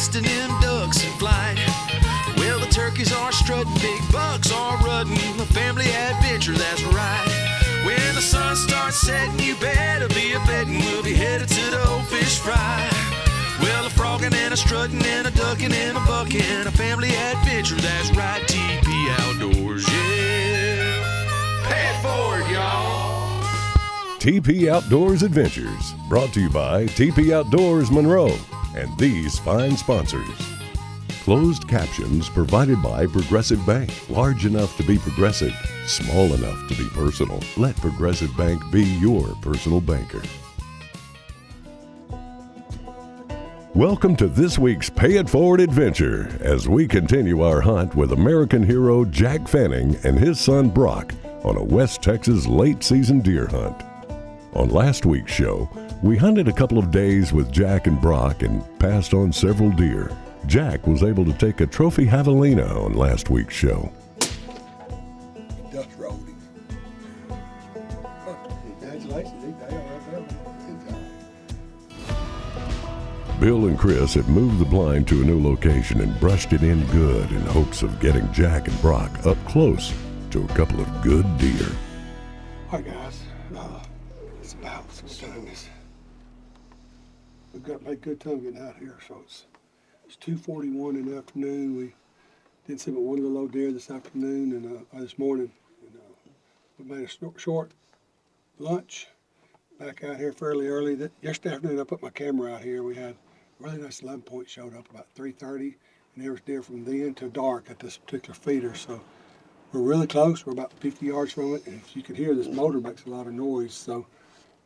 nesting in ducks in flight. Well, the turkeys are strutting, big bucks are rutting, a family adventure, that's right. When the sun starts setting, you better be a betting we'll be headed to the old fish fry. Well, a frogging and a strutting and a ducking and a bucking, a family adventure, that's right. TP Outdoors, yeah. Pay it forward, y'all. TP Outdoors Adventures, brought to you by TP Outdoors Monroe and these fine sponsors. Closed captions provided by Progressive Bank. Large enough to be progressive, small enough to be personal. Let Progressive Bank be your personal banker. Welcome to this week's Pay It Forward adventure as we continue our hunt with American hero Jack Fanning and his son Brock on a West Texas late season deer hunt. On last week's show, we hunted a couple of days with Jack and Brock and passed on several deer. Jack was able to take a trophy javelina on last week's show. Dust rolled him. Congratulations, he died right there. Good job. Bill and Chris had moved the blind to a new location and brushed it in good in hopes of getting Jack and Brock up close to a couple of good deer. All right, guys. It's about time. We've got to make good time getting out here, so it's 2:41 in the afternoon. We did see but one little old deer this afternoon and this morning. And, we made a short lunch. Back out here fairly early. Yesterday afternoon, I put my camera out here. We had a really nice 11-point showed up about 3:30, and there was deer from then to dark at this particular feeder. So we're really close. We're about 50 yards from it, and if you can hear, this motor makes a lot of noise. So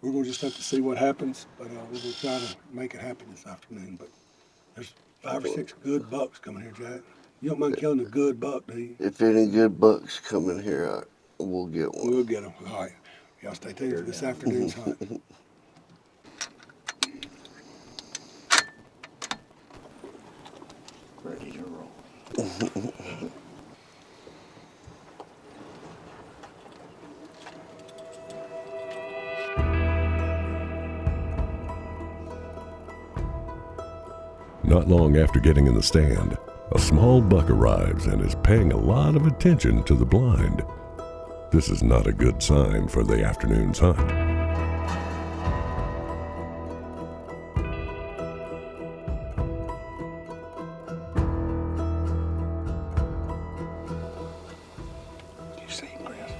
we're going to just have to see what happens, but we're going to try to make it happen this afternoon. But there's 5 or 6 good bucks coming here, Jack. You don't mind killing a good buck, do you? If any good bucks come in here, we'll get one. We'll get them. All right. Y'all stay tuned for this afternoon's hunt. Ready to roll. Not long after getting in the stand, a small buck arrives and is paying a lot of attention to the blind. This is not a good sign for the afternoon's hunt. You see him, Chris?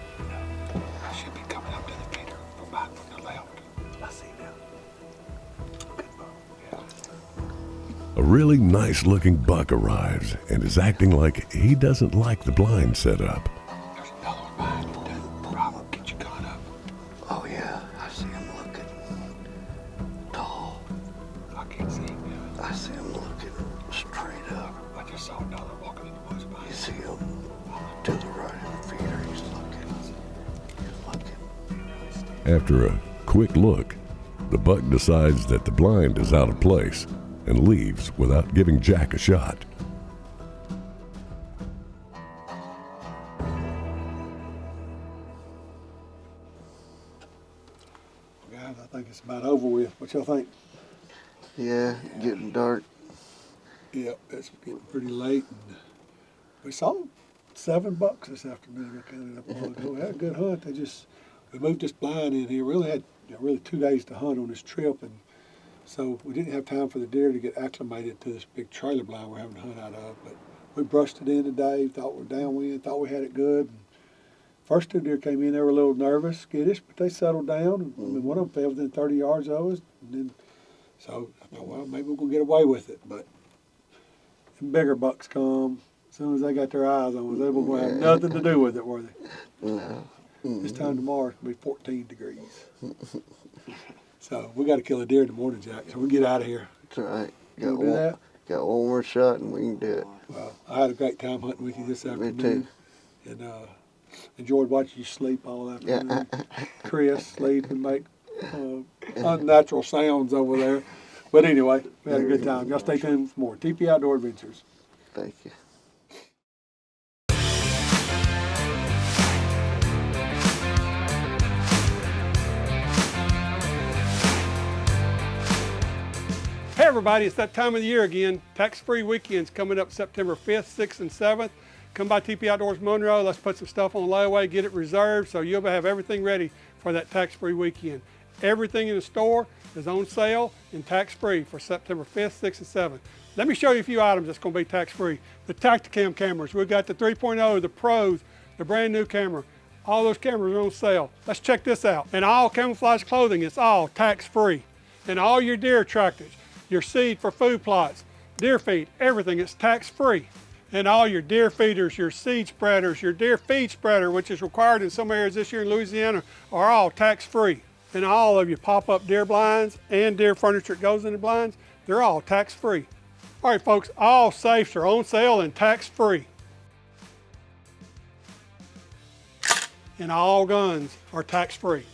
No. I should be coming up to the feeder from back from the left. I see now. Good buck. Yeah. A really nice looking buck arrives and is acting like he doesn't like the blind setup. There's another one behind you, too. Probably get you caught up. Oh yeah, I see him looking tall. I can't see him now. I see him looking straight up. I just saw another walking in the woods behind You see him to the right of the feeder. He's looking. He's looking. After a quick look, the buck decides that the blind is out of place and leaves without giving Jack a shot. Guys, I think it's about over with. What y'all think? Yeah, getting dark. Yep, it's getting pretty late. And we saw 7 bucks this afternoon. I counted up a while ago. We had a good hunt. We moved this blind in here. Really had 2 days to hunt on this trip, and so we didn't have time for the deer to get acclimated to this big trailer blind we're having to hunt out of. But we brushed it in today. Thought we're downwind. Thought we had it good. And first 2 deer came in. They were a little nervous, skittish, but they settled down. I mean, one of them fell within 30 yards of us. And then, so I thought, well, maybe we're gonna get away with it. But the bigger bucks come. As soon as they got their eyes on us, they weren't gonna have nothing to do with it, were they? No. This time tomorrow it's gonna be 14 degrees. So we got to kill a deer in the morning, Jack. So we get out of here. That's all right. You wanna do that? Got one more shot and we can do it. Well, I had a great time hunting with you this afternoon. Me too. And enjoyed watching you sleep all afternoon. Chris sleep and make unnatural sounds over there. But anyway, we had a good time. Y'all stay tuned for more TP Outdoor Adventures. Thank you. Hey everybody, it's that time of the year again. Tax-free weekends coming up September 5th, 6th, and 7th. Come by TP Outdoors Monroe. Let's put some stuff on layaway, get it reserved so you'll have everything ready for that tax-free weekend. Everything in the store is on sale and tax-free for September 5th, 6th, and 7th. Let me show you a few items that's going to be tax-free. The Tacticam cameras. We've got the 3.0, the Pros, the brand new camera. All those cameras are on sale. Let's check this out. And all camouflage clothing, it's all tax-free. And all your deer attractants, your seed for food plots, deer feed, everything, it's tax-free. And all your deer feeders, your seed spreaders, your deer feed spreader, which is required in some areas this year in Louisiana, are all tax-free. And all of your pop-up deer blinds and deer furniture that goes in the blinds, they're all tax-free. All right, folks, all safes are on sale and tax-free. And all guns are tax-free.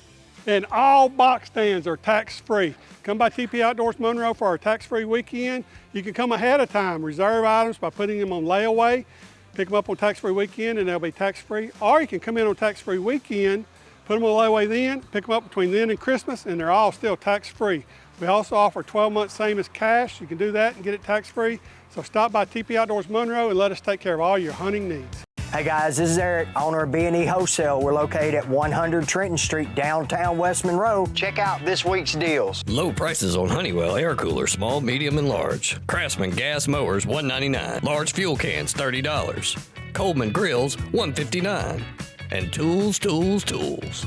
And all box stands are tax-free. Come by TP Outdoors Monroe for our tax-free weekend. You can come ahead of time, reserve items by putting them on layaway, pick them up on tax-free weekend and they'll be tax-free. Or you can come in on tax-free weekend, put them on layaway then, pick them up between then and Christmas, and they're all still tax-free. We also offer 12 months same as cash. You can do that and get it tax-free. So stop by TP Outdoors Monroe and let us take care of all your hunting needs. Hey guys, this is Eric, owner of B&E Wholesale. We're located at 100 Trenton Street, downtown West Monroe. Check out this week's deals. Low prices on Honeywell air coolers, small, medium, and large. Craftsman gas mowers, $199. Large fuel cans, $30. Coleman grills, $159. And tools.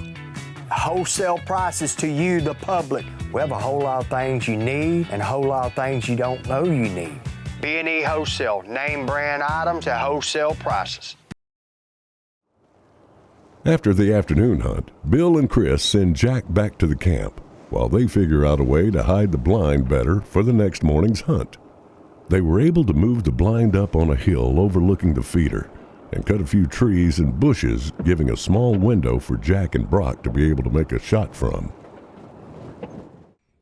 Wholesale prices to you, the public. We have a whole lot of things you need and a whole lot of things you don't know you need. B&E Wholesale, name brand items at wholesale prices. After the afternoon hunt, Bill and Chris send Jack back to the camp while they figure out a way to hide the blind better for the next morning's hunt. They were able to move the blind up on a hill overlooking the feeder and cut a few trees and bushes, giving a small window for Jack and Brock to be able to make a shot from.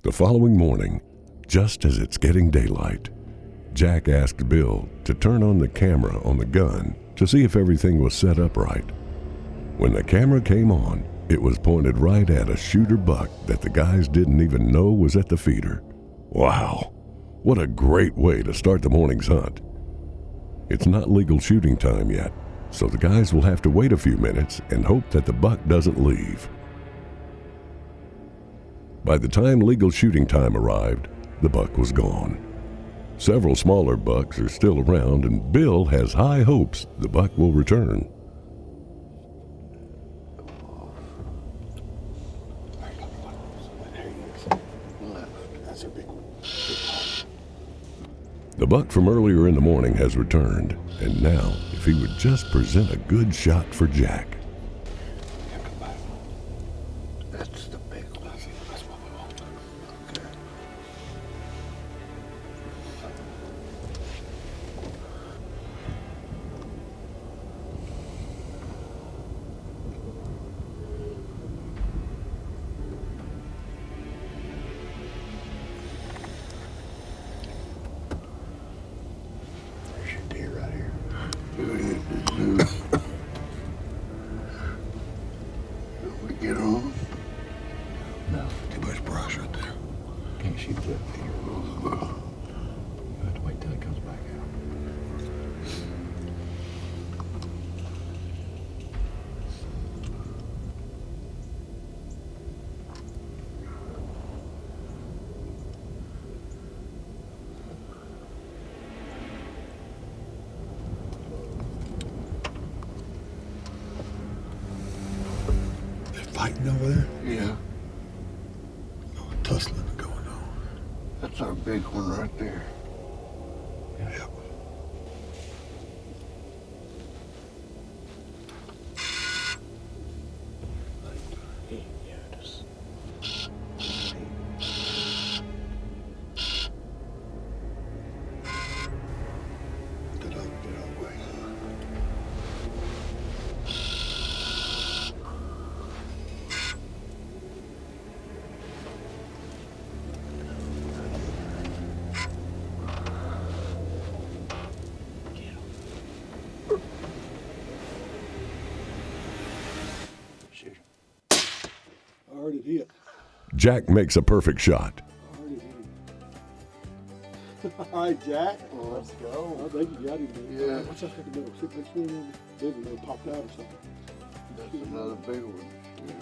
The following morning, just as it's getting daylight, Jack asked Bill to turn on the camera on the gun to see if everything was set up right. When the camera came on, it was pointed right at a shooter buck that the guys didn't even know was at the feeder. Wow, what a great way to start the morning's hunt. It's not legal shooting time yet, so the guys will have to wait a few minutes and hope that the buck doesn't leave. By the time legal shooting time arrived, the buck was gone. Several smaller bucks are still around, and Bill has high hopes the buck will return. The buck from earlier in the morning has returned, and now, if he would just present a good shot for Jack. That's the big one. That's what we want. Okay. There's your deer right here. We get on. No. Too much brush right there. Can't shoot that deer. You have to wait till it comes back out. They're fighting over there. Yeah. No tussling going on. That's our big one right there. Yep. Get out, wait. Shoot. I heard it hit. Jack makes a perfect shot. I heard it hit. All right, Jack. Let's go. I think you got him. Yeah. What's that in the middle? See, make sure you big one popped out or something. That's another big one. Yeah,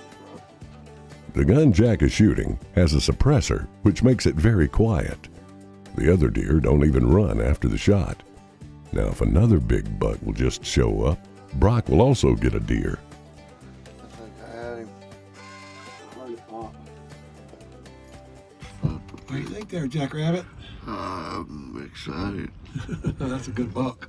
The gun Jack is shooting has a suppressor, which makes it very quiet. The other deer don't even run after the shot. Now, if another big buck will just show up, Brock will also get a deer. I think I had him. Hard to pop. What do you think there, Jackrabbit? I'm excited. That's a good buck.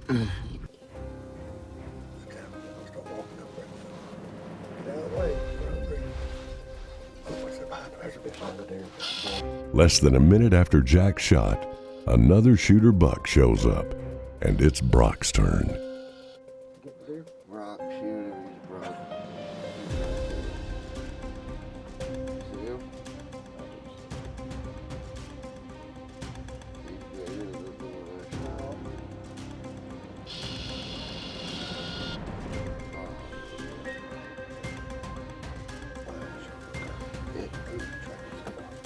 Less than a minute after Jack's shot, another shooter buck shows up, and it's Brock's turn. Brock, shoot him. He's Brock. See him? He's bigger than the one I shot.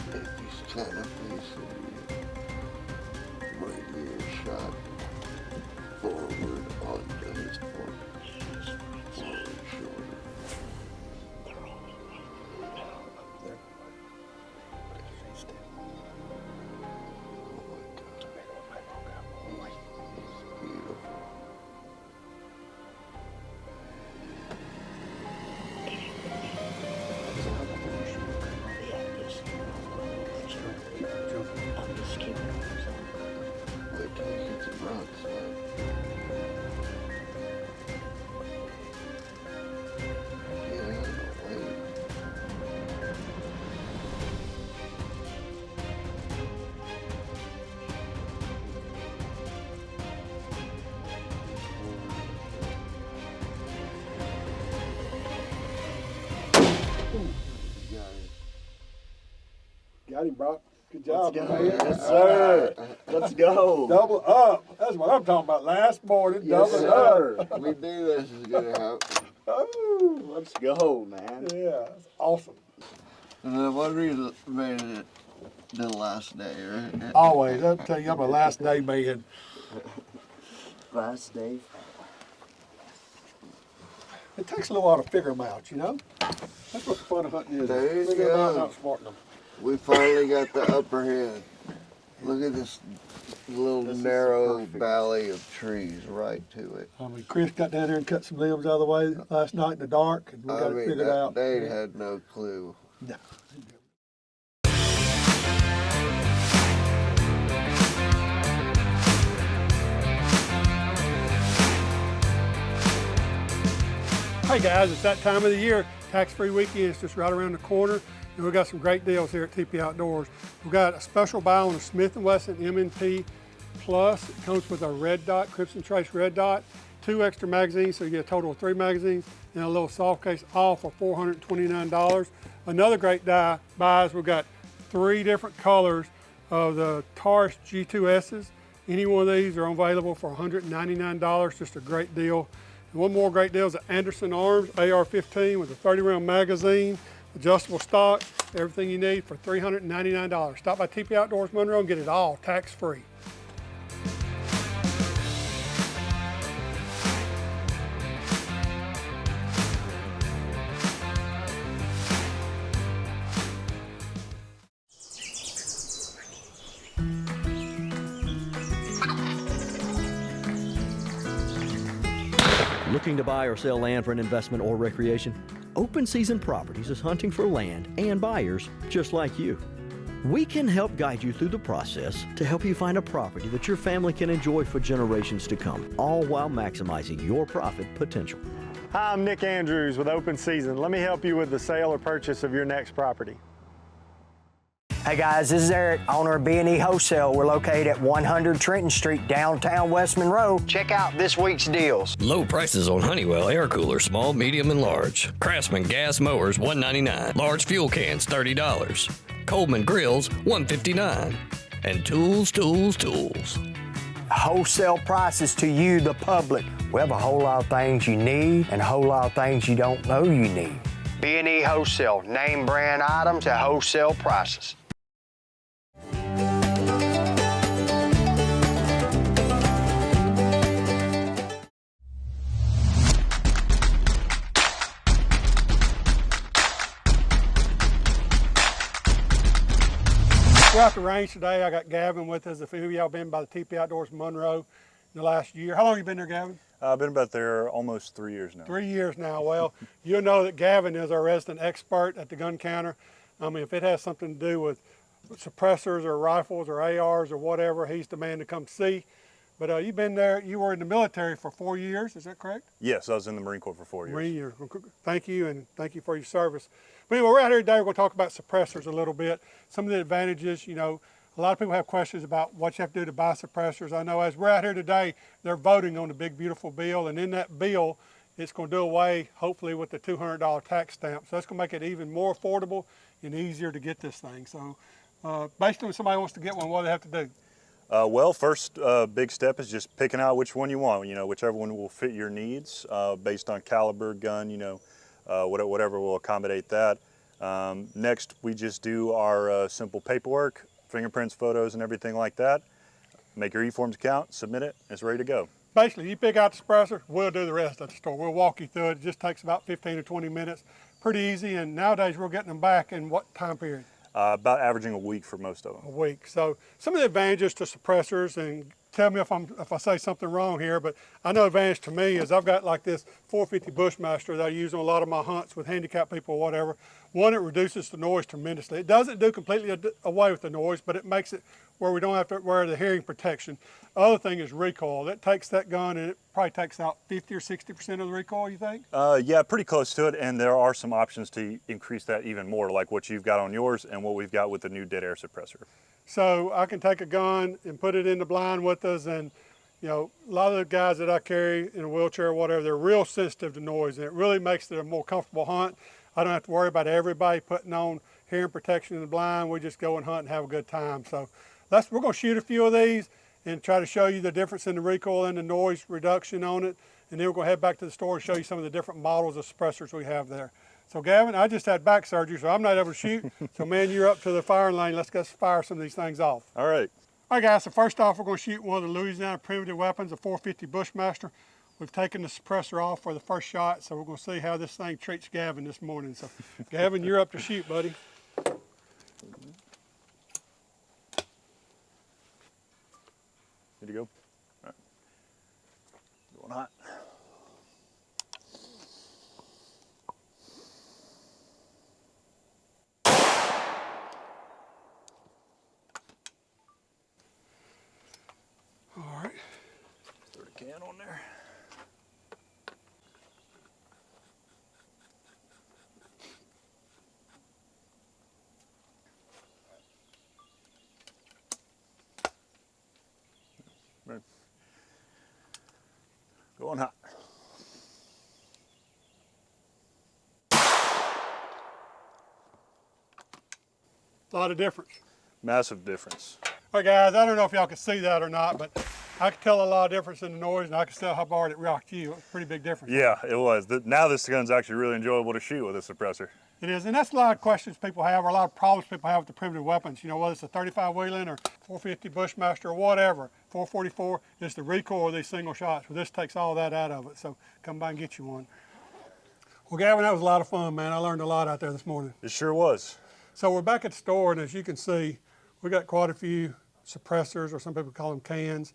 If he's kind of facing you, right here, shot forward onto his forward shoulder. Beautiful. Wait till he hits the broadside. Yeah, wait. Got him, Brock. Good job, man. Yes, sir. Let's go. Double up. That's what I'm talking about. Last morning, Yes, double sir. up. We knew this was gonna happen. Oh, Let's go, man. yeah, that's awesome. And then what reason made it the last day, right? Always. I'll tell you, I'm a last day man. Last day. It takes a little while to figure them out, you know? That's what the fun of hunting is. There you Figuring them out and go. outsmarting them. We finally got the upper hand. Look at this little This is narrow perfect. valley of trees right to it. I mean, Chris got down there and cut some limbs out of the way last night in the dark, and we got it figured out. They had no clue. No. Hey guys, it's that time of the year. Tax-free weekend is just right around the corner. And we've got some great deals here at TP Outdoors. We've got a special buy on a Smith & Wesson M&P Plus. It comes with a red dot, Crimson Trace red dot, 2 extra magazines, so you get a total of 3 magazines, and a little soft case, all for $429. Another great buy is we've got 3 different colors of the Taurus G2Ss. Any one of these are available for $199, just a great deal. And one more great deal is the Anderson Arms AR-15 with a 30-round magazine, adjustable stock, everything you need for $399. Stop by TP Outdoors Monroe and get it all tax-free. Looking to buy or sell land for an investment or recreation? Open Season Properties is hunting for land and buyers just like you. We can help guide you through the process to help you find a property that your family can enjoy for generations to come, all while maximizing your profit potential. Hi, I'm Nick Andrews with Open Season. Let me help you with the sale or purchase of your next property. Hey guys, this is Eric, owner of B&E Wholesale. We're located at 100 Trenton Street, downtown West Monroe. Check out this week's deals. Low prices on Honeywell air coolers, small, medium, and large. Craftsman gas mowers, $199. Large fuel cans, $30. Coleman grills, $159. And tools. Wholesale prices to you, the public. We have a whole lot of things you need and a whole lot of things you don't know you need. B&E Wholesale, name brand items at wholesale prices. We're out the range today. I got Gavin with us. If any of y'all been by the TP Outdoors Monroe in the last year. How long have you been there, Gavin? I've been about there almost 3 years now. 3 years now. Well, you'll know that Gavin is our resident expert at the gun counter. I mean, if it has something to do with suppressors or rifles or ARs or whatever, he's the man to come see. But you've been there, you were in the military for 4 years, is that correct? Yes, I was in the Marine Corps for 4 years. Marine years. Thank you, and thank you for your service. But anyway, we're out here today, we're going to talk about suppressors a little bit. Some of the advantages, you know, a lot of people have questions about what you have to do to buy suppressors. I know as we're out here today, they're voting on the big, beautiful bill, and in that bill, it's going to do away, hopefully, with the $200 tax stamp. So that's going to make it even more affordable and easier to get this thing. So basically, when somebody wants to get one, what do they have to do? Well, first big step is just picking out which one you want, you know, whichever one will fit your needs based on caliber, gun, you know, whatever will accommodate that. Next, we just do our simple paperwork, fingerprints, photos, and everything like that. Make your e-forms account, submit it, and it's ready to go. Basically, you pick out the suppressor, we'll do the rest at the store. We'll walk you through it. It just takes about 15 to 20 minutes. Pretty easy, and nowadays we're getting them back in what time period? About averaging a week for most of them. A week. So some of the advantages to suppressors, and tell me if I say something wrong here, but I know advantage to me is I've got like this 450 Bushmaster that I use on a lot of my hunts with handicapped people or whatever. One, it reduces the noise tremendously. It doesn't do completely away with the noise, but it makes it where we don't have to wear the hearing protection. Other thing is recoil. It takes that gun and it probably takes out 50 or 60% of the recoil, you think? Yeah, pretty close to it, and there are some options to increase that even more, like what you've got on yours and what we've got with the new dead air suppressor. So I can take a gun and put it in the blind with us, and you know, a lot of the guys that I carry in a wheelchair or whatever, they're real sensitive to noise, and it really makes it a more comfortable hunt. I don't have to worry about everybody putting on hearing protection in the blind. We just go and hunt and have a good time. So we're going to shoot a few of these and try to show you the difference in the recoil and the noise reduction on it. And then we're going to head back to the store and show you some of the different models of suppressors we have there. So Gavin, I just had back surgery, so I'm not able to shoot. So man, you're up to the firing lane. Let's go fire some of these things off. All right. All right guys, so first off, we're going to shoot one of the Louisiana primitive weapons, a 450 Bushmaster. We've taken the suppressor off for the first shot, so we're going to see how this thing treats Gavin this morning. So Gavin, you're up to shoot, buddy. Good to go? All right. Going hot. All right. Throw the can on there. Right. Going hot. A lot of difference. Massive difference. All right guys, I don't know if y'all can see that or not, but I can tell a lot of difference in the noise, and I can tell how hard it rocked you. It was a pretty big difference. Yeah, it was. Now this gun's actually really enjoyable to shoot with a suppressor. It is, and that's a lot of questions people have, or a lot of problems people have with the primitive weapons. You know, whether it's a 35 Wheeling or 450 Bushmaster or whatever, 444, it's the recoil of these single shots. Well, this takes all that out of it, so come by and get you one. Well, Gavin, that was a lot of fun, man. I learned a lot out there this morning. It sure was. So we're back at the store, and as you can see, we got quite a few suppressors, or some people call them cans.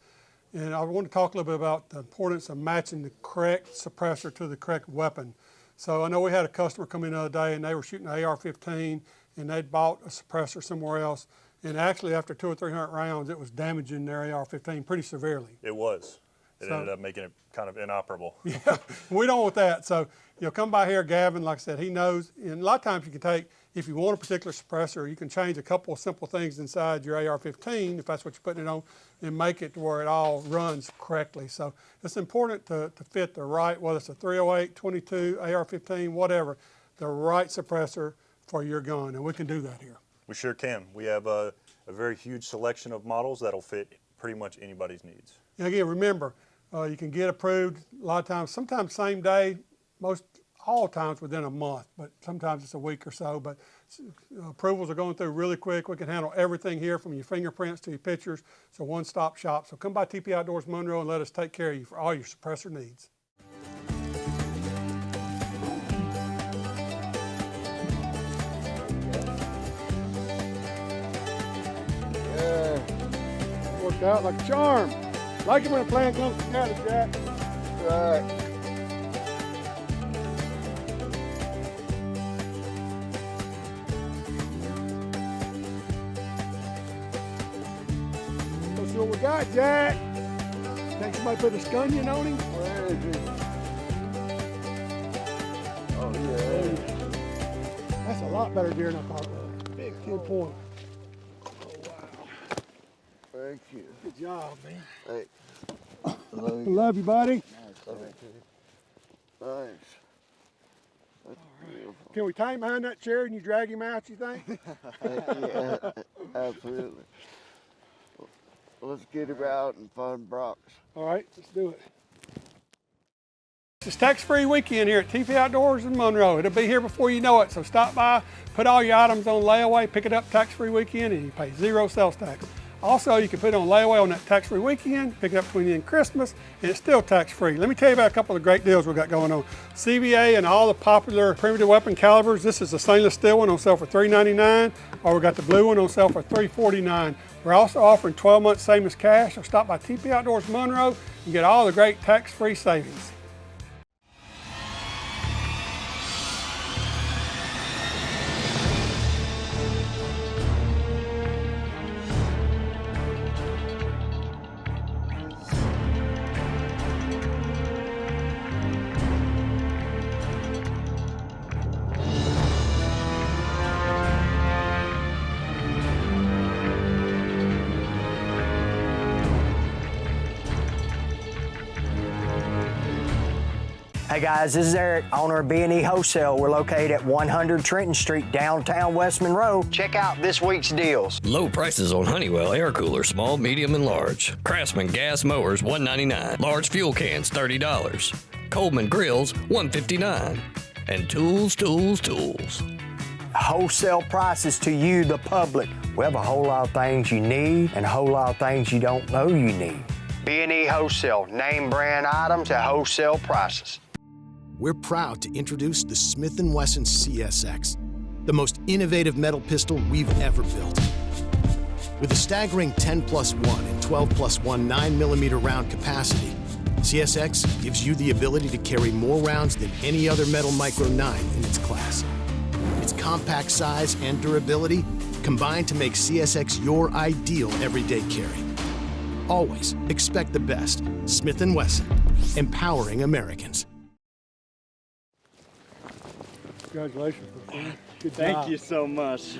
And I want to talk a little bit about the importance of matching the correct suppressor to the correct weapon. So I know we had a customer come in the other day and they were shooting an AR-15 and they'd bought a suppressor somewhere else. And actually after 200 or 300 rounds, it was damaging their AR-15 pretty severely. It was. It ended up making it kind of inoperable. Yeah, we don't want that. So, you know, come by here, Gavin, like I said, he knows. And a lot of times you can take, if you want a particular suppressor, you can change a couple of simple things inside your AR-15, if that's what you're putting it on, and make it to where it all runs correctly. So it's important to fit the right, whether it's a 308, 22, AR-15, whatever, the right suppressor for your gun. And we can do that here. We sure can. We have a very huge selection of models that'll fit pretty much anybody's needs. And again, remember, you can get approved a lot of times, sometimes same day, all times within a month, but sometimes it's a week or so. But approvals are going through really quick. We can handle everything here from your fingerprints to your pictures. It's a one-stop shop. So come by TP Outdoors Monroe and let us take care of you for all your suppressor needs. Worked out like a charm. Like it when a plan comes together, Jack. Right. Let's see what we got, Jack. Think somebody put a scunion on him? Where is he? Oh, yeah. That's a lot better deer than I thought it was. Big 10 point. Oh, wow. Thank you. Good job, man. Hey. Love you, buddy. Thanks. That's beautiful. Can we tie him behind that chair and you drag him out, you think? Yeah, absolutely. Let's get him out and find Brock's. All right, let's do it. It's tax-free weekend here at TP Outdoors in Monroe. It'll be here before you know it, so stop by, put all your items on layaway, pick it up tax-free weekend, and you pay 0 sales tax. Also, you can put it on layaway on that tax-free weekend, pick it up between then and Christmas, and it's still tax-free. Let me tell you about a couple of great deals we've got going on. CBA and all the popular primitive weapon calibers. This is the stainless steel one on sale for $3.99, or we got the blue one on sale for $3.49. We're also offering 12 months same as cash, so stop by TP Outdoors Monroe and get all the great tax-free savings. Hey guys, this is Eric, owner of B&E Wholesale. We're located at 100 Trenton Street, downtown West Monroe. Check out this week's deals. Low prices on Honeywell air coolers, small, medium, and large. Craftsman gas mowers, $199. Large fuel cans, $30. Coleman grills, $159. And tools. Wholesale prices to you, the public. We have a whole lot of things you need and a whole lot of things you don't know you need. B&E Wholesale, name brand items at wholesale prices. We're proud to introduce the Smith & Wesson CSX, the most innovative metal pistol we've ever built. With a staggering 10+1 and 12+1 9mm round capacity, CSX gives you the ability to carry more rounds than any other metal Micro 9 in its class. Its compact size and durability combine to make CSX your ideal everyday carry. Always expect the best. Smith & Wesson, empowering Americans. Congratulations, man. Good job. Thank you so much.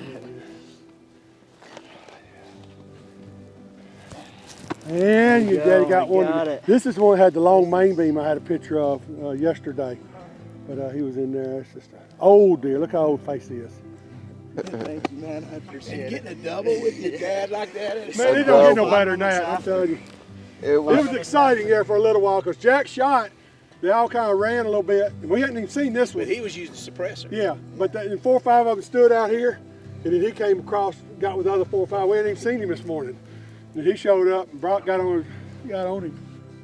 And your daddy got one. got it. This is one that had the long main beam I had a picture of yesterday. But he was in there. It's just an old deer. Look how old face he is. Thank you, man. I appreciate it. Getting a double with your dad like that is Man, it don't get no better than that, I'm telling you. It It was exciting there for a little while because Jack shot. They all kind of ran a little bit. And we hadn't even seen this one. But he was using suppressor. Yeah, but and 4 or 5 of them stood out here, and then he came across, got with the other 4 or 5. We hadn't even seen him this morning. And he showed up, and Brock got on him.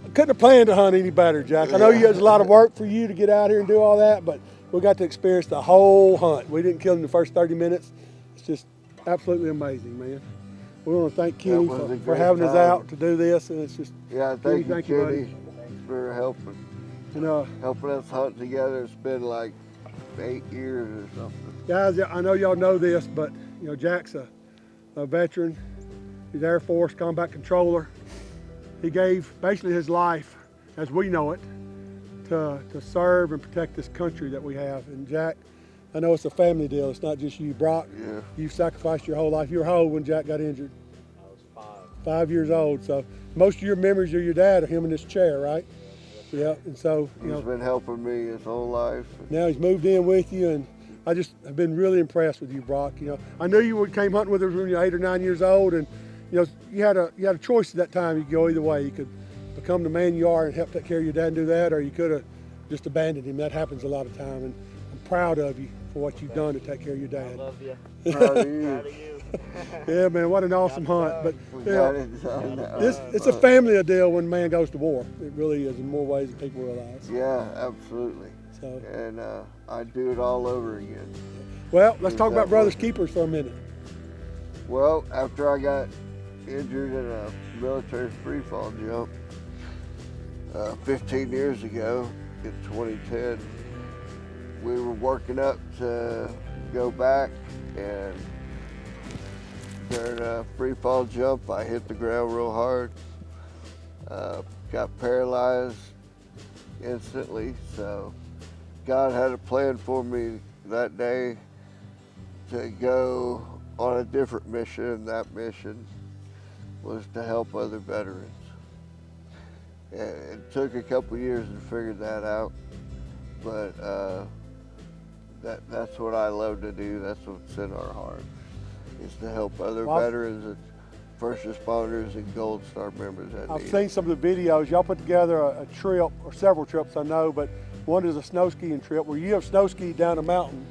I couldn't have planned to hunt any better, Jack. I know you had a lot of work for you to get out here and do all that, but we got to experience the whole hunt. We didn't kill him in the first 30 minutes. It's just absolutely amazing, man. We want to thank Kenny for having us out to do this, and it's just thank you, buddy. Kenny, for helping. Helping us hunt together. It's been like 8 years or something. Guys, I know y'all know this, but Jack's a veteran. He's Air Force combat controller. He gave basically his life, as we know it, to serve and protect this country that we have. And Jack, I know it's a family deal. It's not just you, Brock. Yeah. You've sacrificed your whole life. You were how old when Jack got injured? I was 5 years old. So most of your memories of your dad are him in this chair, right? Yeah, and so, He's been helping me his whole life. Now he's moved in with you, and I just have been really impressed with you, Brock. I knew you came hunting with us when you were 8 or 9 years old, and you had a choice at that time. You could go either way. You could become the man you are and help take care of your dad and do that, or you could have just abandoned him. That happens a lot of time, and I'm proud of you for what you've done to take care of your dad. I love you. Proud of you. Yeah, man, what an awesome hunt. But it's a Yeah, family deal when a man goes to war. It really is in more ways than people realize. absolutely. So, And I'd do it all over again. well, let's talk about Brothers Keepers for a minute. Well, after I got injured in a military free fall jump 15 years ago in 2010. We were working up to go back, and during a free fall jump, I hit the ground real hard. Got paralyzed instantly, so God had a plan for me that day to go on a different mission, and that mission was to help other veterans. And it took a couple years to figure that out, but that's what I love to do. That's what's in our heart, is to help other veterans and first responders and Gold Star members that I've need seen some of the videos. Y'all put together a trip, or several trips I know, but one is a snow skiing trip where you have snow skied down a mountain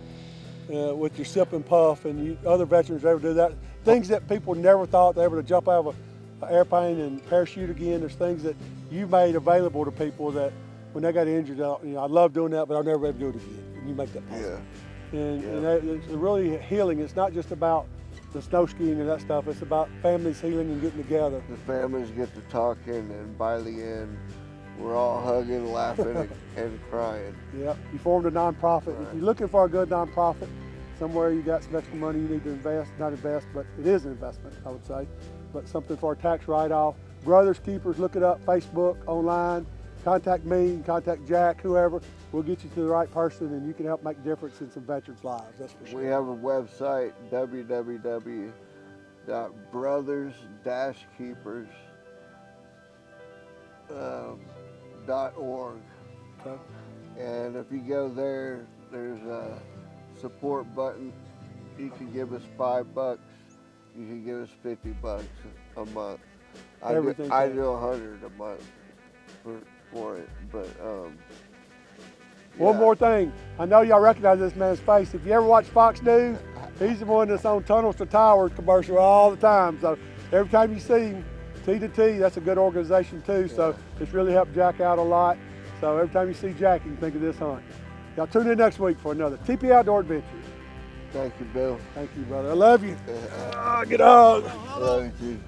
with your sip and puff, and other veterans ever do that. Things that people never thought they were able to jump out of an airplane and parachute again. There's things that you made available to people that when they got injured, I love doing that, but I'll never be able to do it again. And you make that possible. Yeah. And it's really healing. It's not just about the snow skiing and that stuff. It's about families healing and getting together. The families get to talking, and by the end, we're all hugging, laughing, and crying. Yep. You formed a nonprofit. Right. If you're looking for a good nonprofit, somewhere you got some extra money you need to invest, not invest, but it is an investment, I would say, but something for a tax write-off. Brothers Keepers, look it up, Facebook, online. Contact me, contact Jack, whoever. We'll get you to the right person, and you can help make a difference in some veterans' lives, that's for sure. We have a website, www.brotherskeepers.org. Okay. And if you go there, there's a support button. You can give us $5. You can give us $50 a month. I do 100 a month for it, but One more thing. I know y'all recognize this man's face. If you ever watch Fox News, he's the one that's on Tunnels to Towers commercial all the time. So every time you see him, T to T, that's a good organization too. So it's really helped Jack out a lot. So every time you see Jack, you can think of this hunt. Y'all tune in next week for another TP Outdoor Adventures. Thank you, Bill. Thank you, brother. I love you. Get up. I love you too.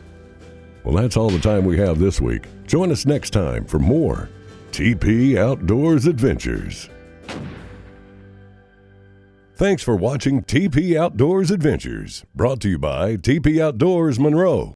Well, that's all the time we have this week. Join us next time for more TP Outdoors Adventures. Thanks for watching TP Outdoors Adventures, brought to you by TP Outdoors Monroe.